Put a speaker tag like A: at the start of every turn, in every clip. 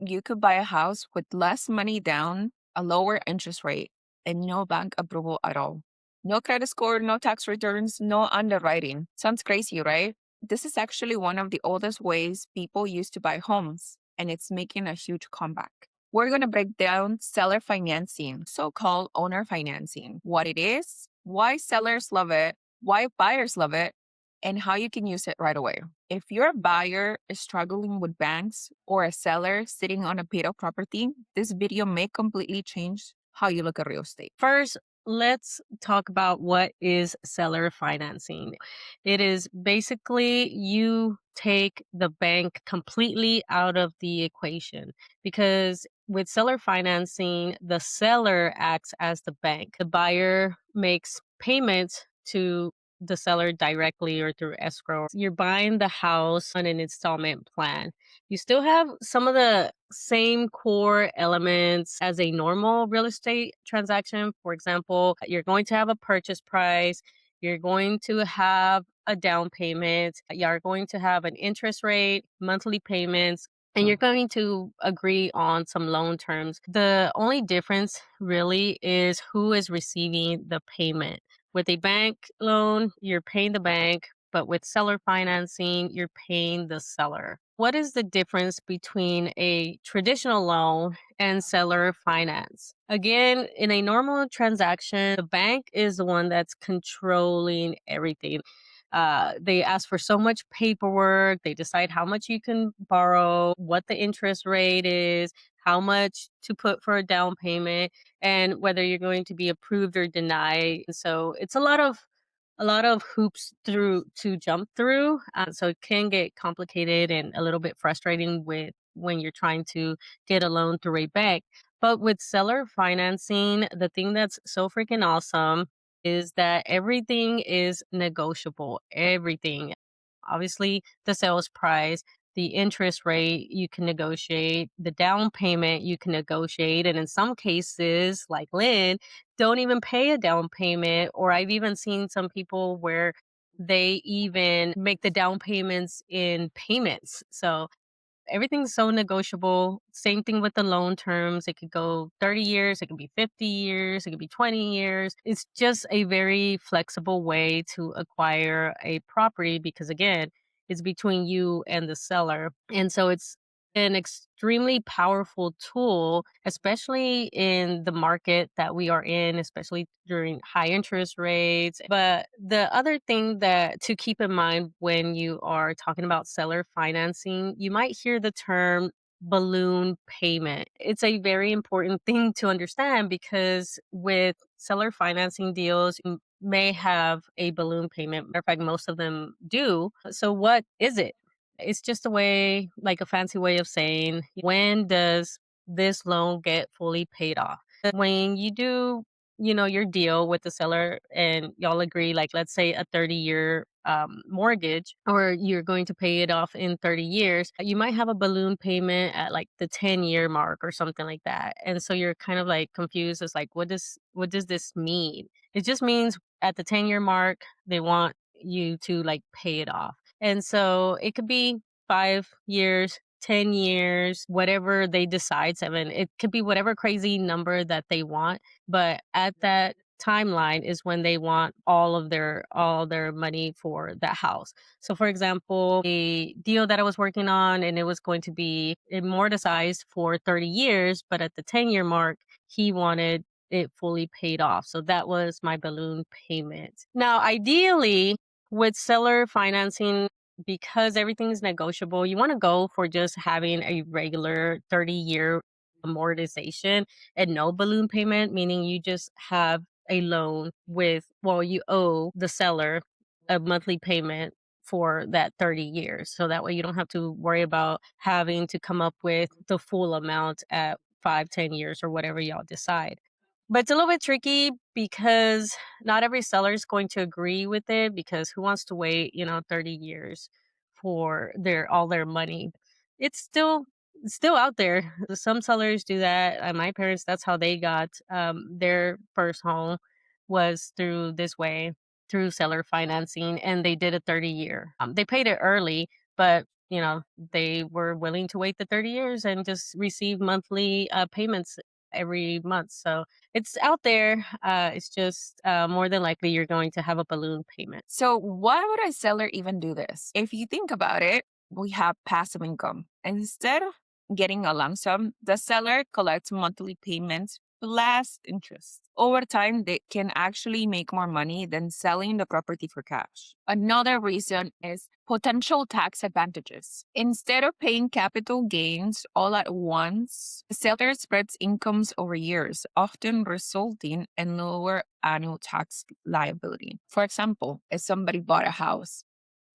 A: you could buy a house with less money down, a lower interest rate, and no bank approval at all. No credit score, no tax returns, no underwriting. Sounds crazy, right? This is actually one of the oldest ways people used to buy homes, and it's making a huge comeback. We're going to break down seller financing, so called owner financing, what it is, why sellers love it, why buyers love it, and how you can use it right away. If you're a buyer struggling with banks or a seller sitting on a paid off property, this video may completely change how you look at real estate.
B: First, let's talk about what is seller financing. It is basically you take the bank completely out of the equation because with seller financing, the seller acts as the bank. The buyer makes payments to the seller directly or through escrow. You're buying the house on an installment plan. You still have some of the same core elements as a normal real estate transaction. For example, you're going to have a purchase price, you're going to have a down payment, you're going to have an interest rate, monthly payments, and you're going to agree on some loan terms. The only difference really is who is receiving the payment. With a bank loan, you're paying the bank, but with seller financing, you're paying the seller. What is the difference between a traditional loan and seller finance? Again, in a normal transaction, the bank is the one that's controlling everything. They ask for so much paperwork. They decide how much you can borrow, what the interest rate is, how much to put for a down payment, and whether you're going to be approved or denied. So it's a lot of hoops through to jump through. So it can get complicated and a little bit frustrating with when you're trying to get a loan through a bank. But with seller financing, the thing that's so freaking awesome is that everything is negotiable. Everything. Obviously, the sales price, the interest rate you can negotiate, the down payment you can negotiate. And in some cases, like Lynn, don't even pay a down payment. Or I've even seen some people where they even make the down payments in payments. So everything's so negotiable. Same thing with the loan terms. It could go 30 years, it could be 50 years, it could be 20 years. It's just a very flexible way to acquire a property because, again, it's between you and the seller. And so it's an extremely powerful tool, especially in the market that we are in, especially during high interest rates. But the other thing that to keep in mind when you are talking about seller financing, you might hear the term balloon payment. It's a very important thing to understand because with seller financing deals, you may have a balloon payment. Matter of fact, most of them do. So, what is it? It's just a way, like a fancy way of saying, when does this loan get fully paid off? When you do, your deal with the seller and y'all agree, like, let's say a 30-year mortgage, or you're going to pay it off in 30 years, you might have a balloon payment at like the 10-year mark or something like that. And so you're kind of like confused as like, what does this mean? It just means at the 10-year mark, they want you to like pay it off. And so it could be 5 years, 10 years, whatever they decide, seven. It could be whatever crazy number that they want. But at that timeline is when they want all their money for that house. So for example, a deal that I was working on and it was going to be amortized for 30 years, but at the 10-year mark, he wanted it fully paid off. So that was my balloon payment. Now, ideally, with seller financing, because everything's negotiable, you want to go for just having a regular 30-year amortization and no balloon payment, meaning you just have a loan with, well, you owe the seller a monthly payment for that 30 years. So that way you don't have to worry about having to come up with the full amount at 5, 10 years or whatever y'all decide. But it's a little bit tricky because not every seller is going to agree with it because who wants to wait, 30 years for all their money? It's still out there. Some sellers do that. My parents, that's how they got their first home was through this way, through seller financing, and they did a 30-year. They paid it early, but they were willing to wait the 30 years and just receive monthly payments every month. So it's out there. It's just more than likely you're going to have a balloon payment.
A: So, why would a seller even do this? If you think about it, we have passive income. Instead of getting a lump sum, the seller collects monthly payments plus interest. Over time, they can actually make more money than selling the property for cash. Another reason is potential tax advantages. Instead of paying capital gains all at once, the seller spreads incomes over years, often resulting in lower annual tax liability. For example, if somebody bought a house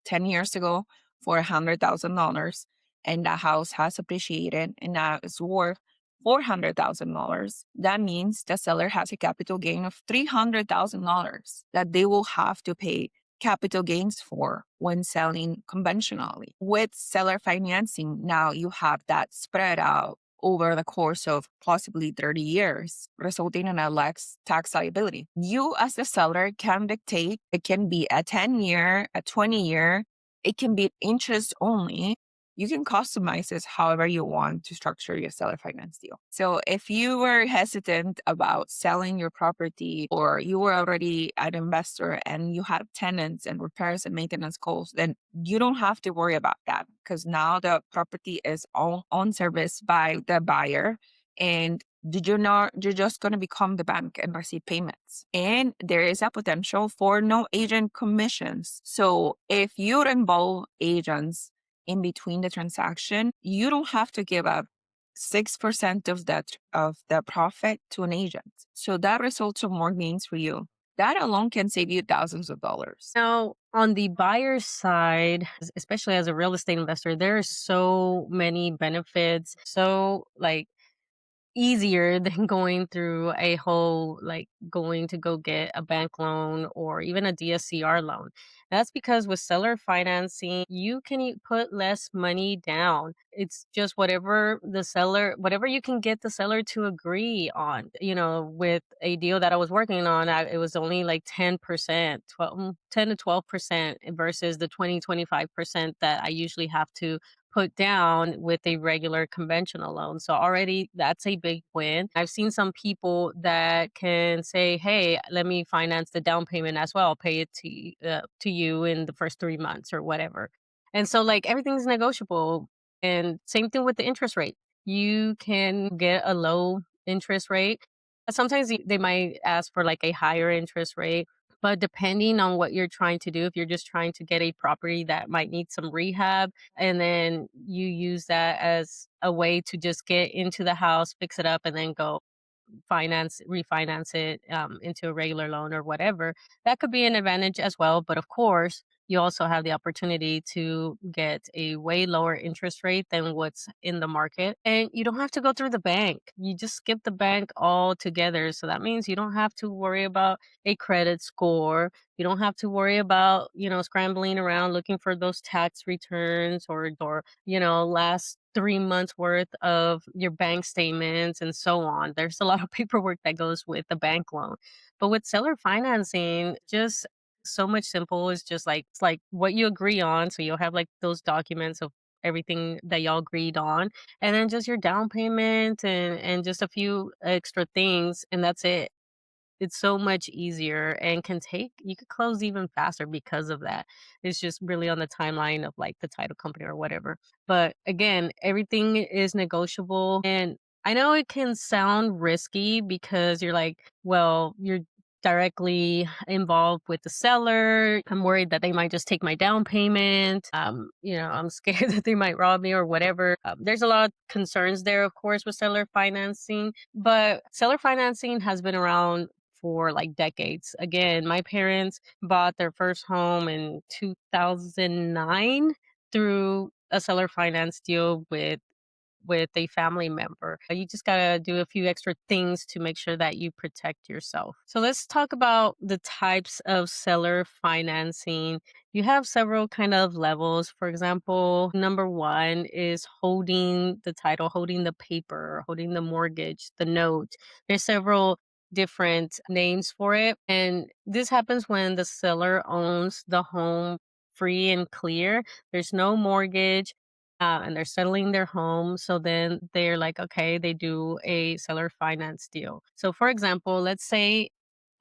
A: 10 years ago for $100,000 and the house has appreciated and now is worth $400,000, that means the seller has a capital gain of $300,000 that they will have to pay capital gains for when selling conventionally. With seller financing, now you have that spread out over the course of possibly 30 years, resulting in a less tax liability. You, as the seller, can dictate it can be a 10-year, a 20-year, it can be interest only. You can customize this however you want to structure your seller finance deal. So if you were hesitant about selling your property or you were already an investor and you had tenants and repairs and maintenance calls, then you don't have to worry about that because now the property is all on service by the buyer and you're just going to become the bank and receive payments. And there is a potential for no agent commissions. So if you involve agents in between the transaction, you don't have to give up 6% of the profit to an agent. So that results in more gains for you. That alone can save you thousands of dollars.
B: Now, on the buyer side, especially as a real estate investor, there are so many benefits. So, like, easier than going through a whole like going to go get a bank loan or even a DSCR loan. That's because with seller financing, you can put less money down. It's just whatever you can get the seller to agree on. With a deal that I was working on, it was only like 10%, 10 to 12% versus the 20-25% that I usually have to put down with a regular conventional loan. So already that's a big win. I've seen some people that can say, "Hey, let me finance the down payment as well. I'll pay it to you in the first 3 months or whatever." And so like everything's negotiable. And same thing with the interest rate. You can get a low interest rate. Sometimes they might ask for like a higher interest rate. But depending on what you're trying to do, if you're just trying to get a property that might need some rehab, and then you use that as a way to just get into the house, fix it up, and then go refinance it into a regular loan or whatever. That could be an advantage as well. But of course, you also have the opportunity to get a way lower interest rate than what's in the market. And you don't have to go through the bank. You just skip the bank altogether. So that means you don't have to worry about a credit score. You don't have to worry about, scrambling around looking for those tax returns or last 3 months worth of your bank statements and so on. There's a lot of paperwork that goes with the bank loan. But with seller financing, just so much simple. It's just like it's like what you agree on. So you'll have like those documents of everything that y'all agreed on, and then just your down payment and just a few extra things, and that's it. It's so much easier and you could close even faster because of that. It's just really on the timeline of like the title company or whatever. But again, everything is negotiable. And I know it can sound risky because you're like, well, you're directly involved with the seller. I'm worried that they might just take my down payment. I'm scared that they might rob me or whatever. There's a lot of concerns there, of course, with seller financing, but seller financing has been around for like decades. Again, my parents bought their first home in 2009 through a seller finance deal with a family member. You just got to do a few extra things to make sure that you protect yourself. So let's talk about the types of seller financing. You have several kind of levels. For example, number one is holding the title, holding the paper, holding the mortgage, the note. There's several different names for it. And this happens when the seller owns the home free and clear. There's no mortgage. and they're settling their home. So then they're like, okay, they do a seller finance deal. So, for example, let's say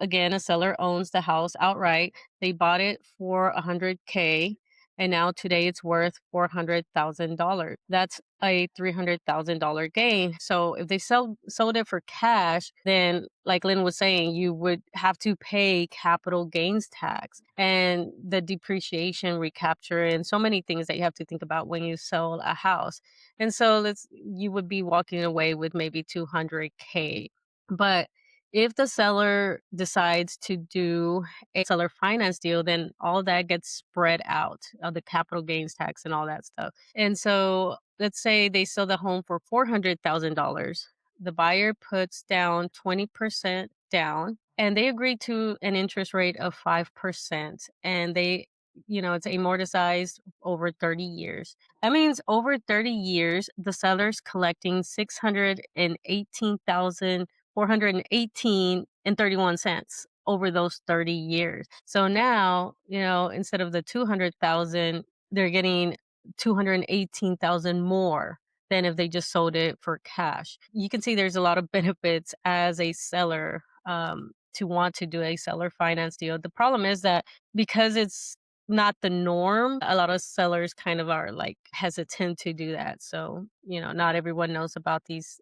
B: again, a seller owns the house outright. They bought it for 100K, and now today it's worth $400,000. That's a $300,000 gain. So if they sold it for cash, then like Lynn was saying, you would have to pay capital gains tax and the depreciation recapture and so many things that you have to think about when you sell a house. And so let's you would be walking away with maybe 200K. But if the seller decides to do a seller finance deal, then all that gets spread out of the capital gains tax and all that stuff. And so let's say they sell the home for $400,000. The buyer puts down 20% down and they agree to an interest rate of 5%. And it's amortized over 30 years. That means over 30 years, the seller's collecting 618,418 and 31 cents over those 30 years. So now, instead of the 200,000, they're getting 218,000 more than if they just sold it for cash. You can see there's a lot of benefits as a seller to want to do a seller finance deal. The problem is that because it's not the norm, a lot of sellers kind of are like hesitant to do that. So, not everyone knows about these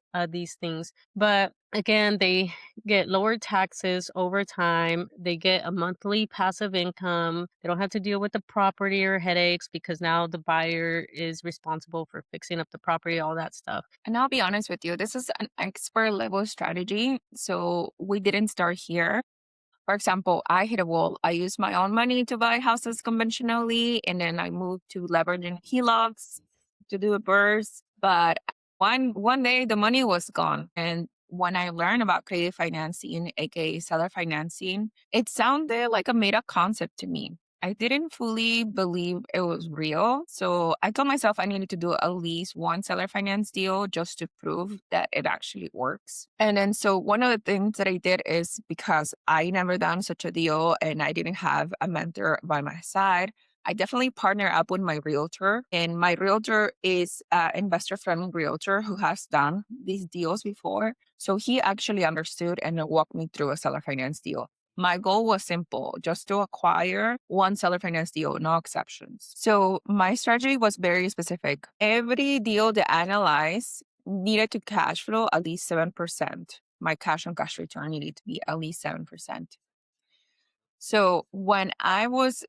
B: things. But again, they get lower taxes over time. They get a monthly passive income. They don't have to deal with the property or headaches because now the buyer is responsible for fixing up the property, all that stuff.
A: And I'll be honest with you, this is an expert level strategy. So we didn't start here. For example, I hit a wall. I used my own money to buy houses conventionally, and then I moved to leveraging HELOCs to do a burst. But one day the money was gone. And when I learned about creative financing, aka seller financing, it sounded like a made up concept to me. I didn't fully believe it was real. So I told myself I needed to do at least one seller finance deal just to prove that it actually works. And then, so one of the things that I did is because I never done such a deal and I didn't have a mentor by my side, I definitely partner up with my realtor. And my realtor is an investor friendly realtor who has done these deals before. So he actually understood and walked me through a seller finance deal. My goal was simple, just to acquire one seller finance deal, no exceptions. So my strategy was very specific. Every deal that I analyzed needed to cash flow at least 7%. My cash on cash return needed to be at least 7%. So when I was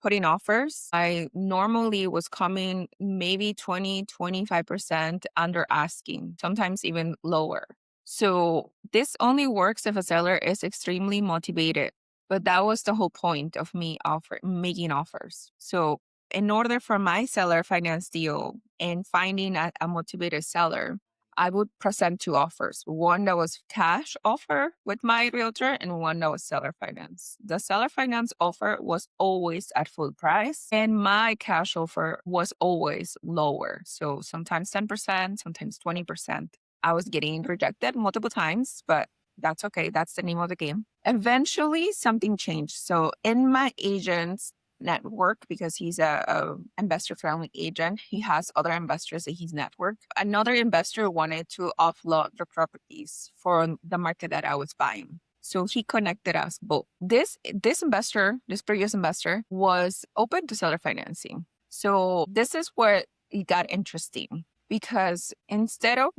A: putting offers, I normally was coming maybe 20, 25% under asking, sometimes even lower. So this only works if a seller is extremely motivated. But that was the whole point of me making offers. So in order for my seller finance deal and finding a motivated seller, I would present two offers. One that was cash offer with my realtor and one that was seller finance. The seller finance offer was always at full price and my cash offer was always lower. So sometimes 10%, sometimes 20%. I was getting rejected multiple times, but that's okay. That's the name of the game. Eventually something changed. So in my agent's network, because he's a investor friendly agent, he has other investors in his network. Another investor wanted to offload the properties for the market that I was buying. So he connected us both. This investor, this previous investor, was open to seller financing. So this is where it got interesting because instead of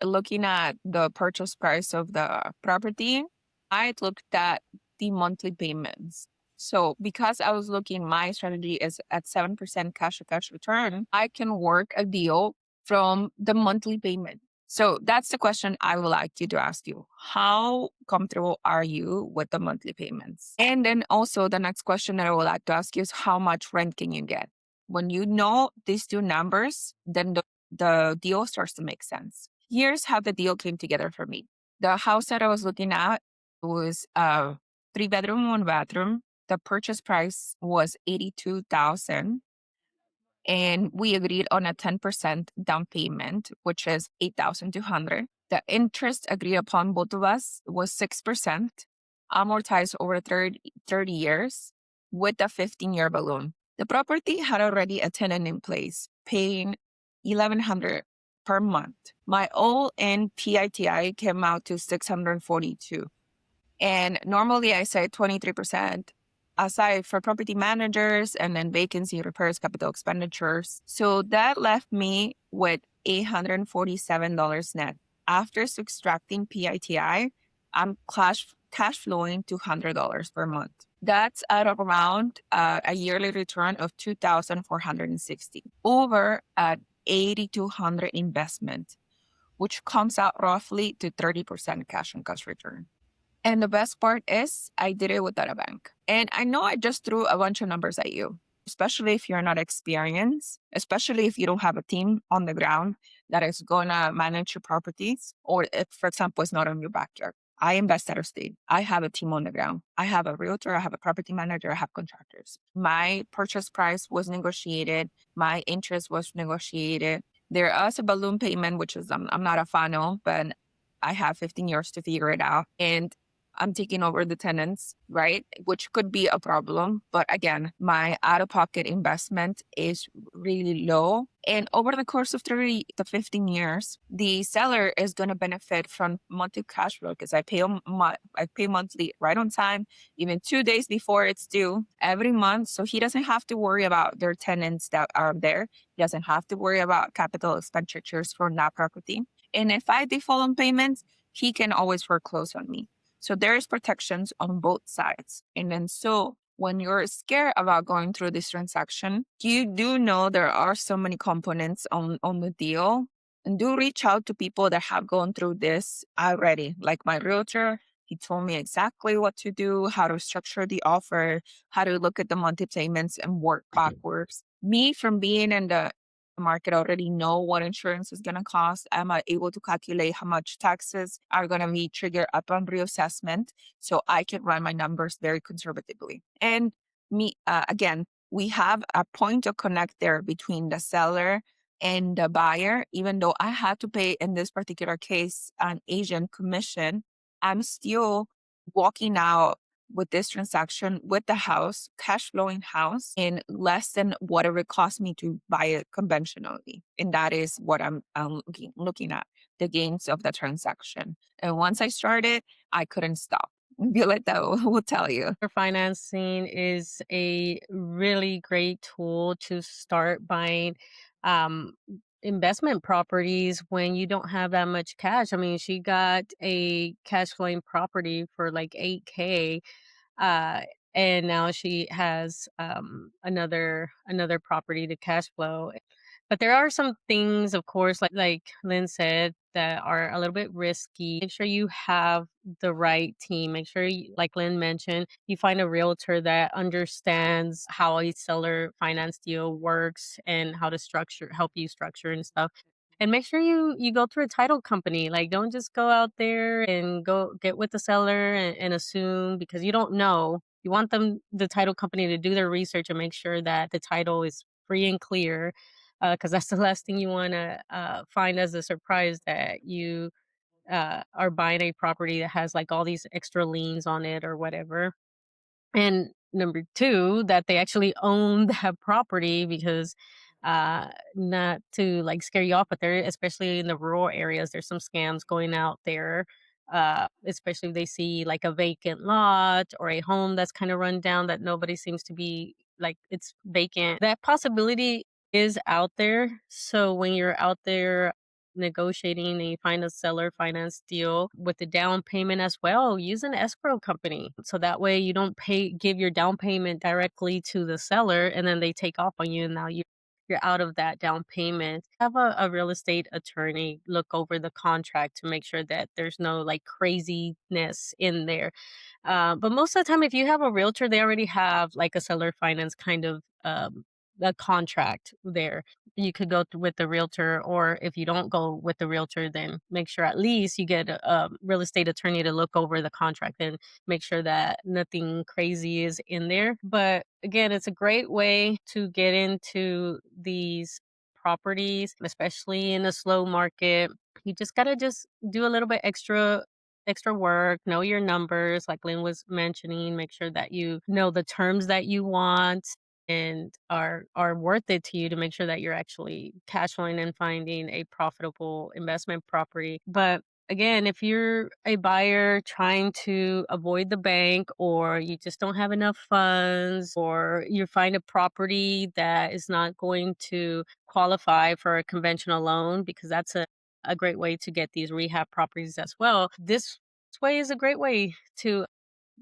A: looking at the purchase price of the property, I looked at the monthly payments. So because I was looking, my strategy is at 7% cash to cash return, I can work a deal from the monthly payment. So that's the question I would like you to ask you. How comfortable are you with the monthly payments? And then also the next question that I would like to ask you is how much rent can you get? When you know these two numbers, then the deal starts to make sense. Here's how the deal came together for me. The house that I was looking at was a 3 bedroom, 1 bathroom. The purchase price was 82,000 and we agreed on a 10% down payment, which is 8,200. The interest agreed upon both of us was 6%, amortized over 30 years with a 15-year balloon. The property had already a tenant in place, paying 1,100 per month. My all-in PITI came out to 642. And normally I say 23% aside for property managers and then vacancy repairs, capital expenditures. So that left me with $847 net. After subtracting PITI, I'm cash flowing $200 per month. That's at around a yearly return of 2,460 over at 8,200 investment, which comes out roughly to 30% cash on cash return. And the best part is I did it without a bank. And I know I just threw a bunch of numbers at you, especially if you're not experienced, especially if you don't have a team on the ground that is going to manage your properties, or if, for example, it's not on your backyard. I invest out of state. I have a team on the ground. I have a realtor. I have a property manager. I have contractors. My purchase price was negotiated. My interest was negotiated. There is a balloon payment, which is I'm not a fan of, but I have 15 years to figure it out. And I'm taking over the tenants, right? Which could be a problem. But again, my out of pocket investment is really low. And over the course of 30 to 15 years, the seller is going to benefit from monthly cash flow because I pay monthly right on time, even 2 days before it's due every month. So he doesn't have to worry about their tenants that are there. He doesn't have to worry about capital expenditures for that property. And if I default on payments, he can always foreclose on me. So there is protections on both sides. And then so when you're scared about going through this transaction, you do know there are so many components on the deal. And do reach out to people that have gone through this already. Like my realtor, he told me exactly what to do, how to structure the offer, how to look at the monthly payments and work backwards. Me from being in the market already know what insurance is going to cost. I'm able to calculate how much taxes are going to be triggered upon reassessment. So I can run my numbers very conservatively. And again, we have a point of connect there between the seller and the buyer. Even though I had to pay in this particular case an agent commission, I'm still walking out with this transaction with the house, cash flowing house in less than whatever it cost me to buy it conventionally. And that is what I'm looking at, the gains of the transaction. And once I started, I couldn't stop. Violetta will tell you.
B: Financing is a really great tool to start buying um, investment properties when you don't have that much cash. I mean, she got a cash flowing property for like 8K, uh, and now she has another property to cash flow. But there are some things, of course, like Lynn said, that are a little bit risky. Make sure you have the right team. Make sure, you, like Lynn mentioned, you find a realtor that understands how a seller finance deal works and how to help you structure and stuff. And make sure you go through a title company. Like, don't just go out there and go get with the seller and assume, because you don't know. You want the title company, to do their research and make sure that the title is free and clear, because that's the last thing you want to find as a surprise, that you are buying a property that has like all these extra liens on it or whatever. And number 2, that they actually own that property, because not to like scare you off, but there, especially in the rural areas, there's some scams going out there. Especially if they see like a vacant lot or a home that's kind of run down that nobody seems to be like it's vacant. That possibility is out there. So when you're out there negotiating and you find a seller finance deal with the down payment as well, use an escrow company. So that way you don't give your down payment directly to the seller and then they take off on you, and now you're out of that down payment. Have a real estate attorney look over the contract to make sure that there's no like craziness in there. But most of the time, if you have a realtor, they already have like a seller finance kind of a contract there. You could go with the realtor, or if you don't go with the realtor, then make sure at least you get a real estate attorney to look over the contract and make sure that nothing crazy is in there. But again, it's a great way to get into these properties, especially in a slow market. You just got to just do a little bit extra work, know your numbers, like Lynn was mentioning, make sure that you know the terms that you want, and are worth it to you to make sure that you're actually cash flowing and finding a profitable investment property. But again, if you're a buyer trying to avoid the bank, or you just don't have enough funds, or you find a property that is not going to qualify for a conventional loan, because that's a great way to get these rehab properties as well. This way is a great way to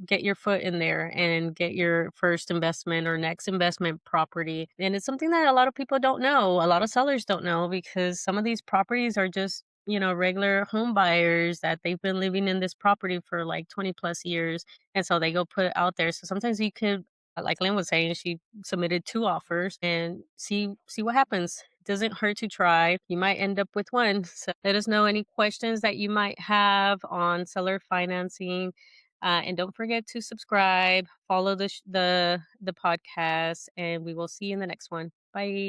B: get your foot in there and get your first investment or next investment property. And it's something that a lot of people don't know. A lot of sellers don't know, because some of these properties are just, regular home buyers that they've been living in this property for like 20 plus years. And so they go put it out there. So sometimes you could, like Lynn was saying, she submitted 2 offers and see what happens. Doesn't hurt to try. You might end up with one. So let us know any questions that you might have on seller financing, and don't forget to subscribe, follow the podcast, and we will see you in the next one. Bye.